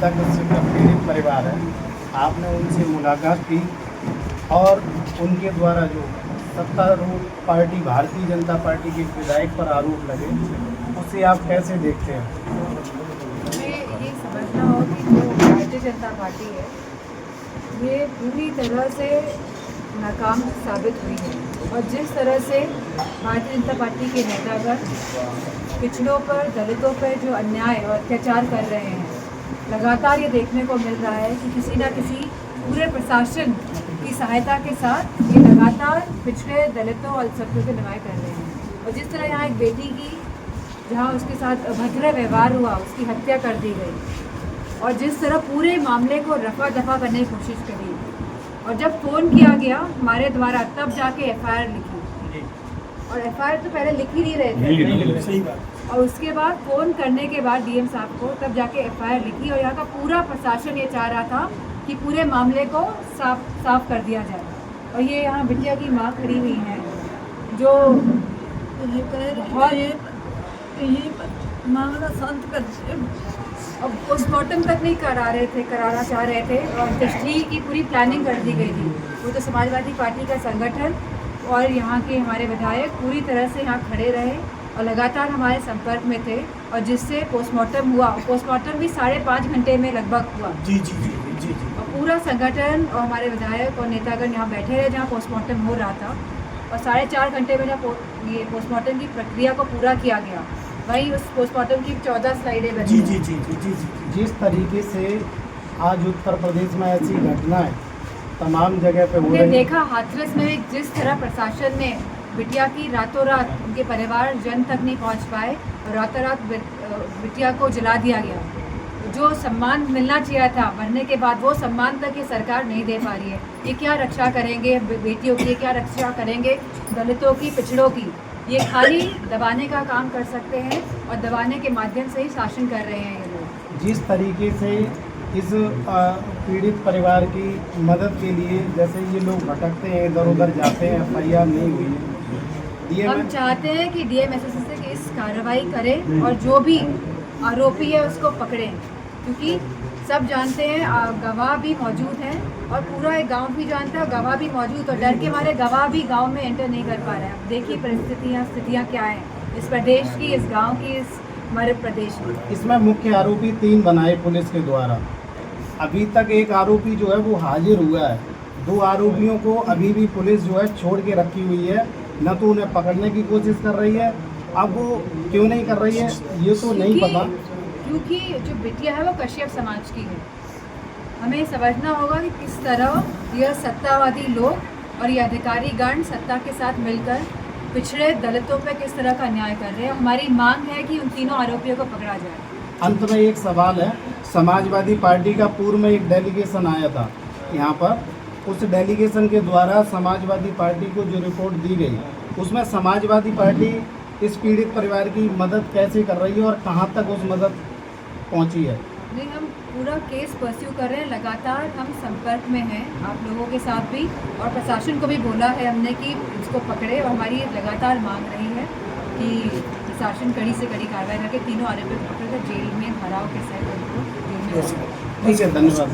तक पीड़ित परिवार है, आपने उनसे मुलाकात की और उनके द्वारा जो सत्तारूढ़ पार्टी भारतीय जनता पार्टी के विधायक पर आरोप लगे, उसे आप कैसे देखते हैं? हमें ये समझना हो कि जो भारतीय जनता पार्टी है ये पूरी तरह से नाकाम साबित हुई है और जिस तरह से भारतीय जनता पार्टी के नेतागण पिछड़ों पर, दलितों पर जो अन्याय और अत्याचार कर रहे हैं, लगातार ये देखने को मिल रहा है कि किसी न किसी पूरे प्रशासन की सहायता के साथ ये लगातार पिछड़े दलितों और अल्पसंख्यकों की न्याय कर रहे हैं। और जिस तरह यहाँ एक बेटी की, जहाँ उसके साथ अभद्र व्यवहार हुआ, उसकी हत्या कर दी गई और जिस तरह पूरे मामले को रफा दफा करने की कोशिश करी और जब फ़ोन किया गया हमारे द्वारा तब जाके एफआईआर लिखी और एफआईआर तो पहले लिख ही नहीं रहे थे, सही बात। और उसके बाद फ़ोन करने के बाद डीएम साहब को तब जाके एफआईआर लिखी और यहाँ का पूरा प्रशासन ये चाह रहा था कि पूरे मामले को साफ कर दिया जाए। और ये यहाँ बिटिया की माँ खड़ी हुई है जो बहुत मामला शांत कर और पोस्टमार्टम तक नहीं कराना चाह रहे थे और तशरीह की पूरी प्लानिंग कर दी गई थी। वो तो समाजवादी पार्टी का संगठन और यहाँ के हमारे विधायक पूरी तरह से यहाँ खड़े रहे और लगातार हमारे संपर्क में थे और जिससे पोस्टमार्टम हुआ। पोस्टमार्टम भी 5.5 घंटे में लगभग हुआ। जी जी जी जी जी। और पूरा संगठन और हमारे विधायक और नेतागण यहाँ बैठे रहे जहाँ पोस्टमार्टम हो रहा था और 4.5 घंटे में जब ये पोस्टमार्टम की प्रक्रिया को पूरा किया गया, वहीं उस पोस्टमार्टम की 14 स्लाइडें बनी। जी जी जी जी जी जी। जिस तरीके से आज उत्तर प्रदेश में ऐसी घटनाएं तमाम जगह पे हो रही हमने हैं। देखा हाथरस में भी जिस तरह प्रशासन ने बिटिया की रातों रात, उनके परिवार जन तक नहीं पहुंच पाए और रातों रात बिटिया को जला दिया गया। जो सम्मान मिलना चाहिए था मरने के बाद, वो सम्मान तक ये सरकार नहीं दे पा रही है। ये क्या रक्षा करेंगे बेटियों की, ये क्या रक्षा करेंगे दलितों की, पिछड़ों की? ये खाली दबाने का काम कर सकते हैं और दबाने के माध्यम से ही शासन कर रहे हैं ये लोग। जिस तरीके से इस पीड़ित परिवार की मदद के लिए जैसे ये लोग भटकते हैं, इधर उधर जाते हैं, एफआईआर नहीं हुई है। हम चाहते हैं कि डीएम एसएससी से इस कार्रवाई करें और जो भी आरोपी है उसको पकड़ें, क्योंकि सब जानते हैं गवाह भी मौजूद हैं और पूरा एक गांव भी जानता है, गवाह भी मौजूद और डर के मारे गवाह भी गांव में एंटर नहीं कर पा रहे हैं। अब देखिए स्थितियाँ क्या हैं इस प्रदेश की, इस गांव की, इस मध्य प्रदेश की। इसमें मुख्य आरोपी 3 बनाए पुलिस के द्वारा। अभी तक एक आरोपी जो है वो हाजिर हुआ है। 2 आरोपियों को अभी भी पुलिस जो है छोड़ के रखी हुई है, न तो उन्हें पकड़ने की कोशिश कर रही है। अब वो क्यों नहीं कर रही है ये तो नहीं पता, क्योंकि जो बिटिया है वो कश्यप समाज की है। हमें समझना होगा कि किस तरह यह सत्तावादी लोग और ये अधिकारीगण सत्ता के साथ मिलकर पिछड़े दलितों पर किस तरह का अन्याय कर रहे हैं। हमारी मांग है कि उन तीनों आरोपियों को पकड़ा जाए। अंत में एक सवाल है, समाजवादी पार्टी का पूर्व में एक डेलीगेशन आया था यहाँ पर। उस डेलीगेशन के द्वारा समाजवादी पार्टी को जो रिपोर्ट दी गई, उसमें समाजवादी पार्टी इस पीड़ित परिवार की मदद कैसे कर रही है और कहाँ तक उस मदद पहुँची है? नहीं, हम पूरा केस परस्यू कर रहे हैं, लगातार हम संपर्क में हैं आप लोगों के साथ भी और प्रशासन को भी बोला है हमने कि इसको पकड़े और हमारी लगातार मांग रही है कि प्रशासन कड़ी से कड़ी कार्रवाई करके तीनों आरोपियों को पकड़कर जेल में भराव के साथ उनको जेल में। ठीक है, धन्यवाद।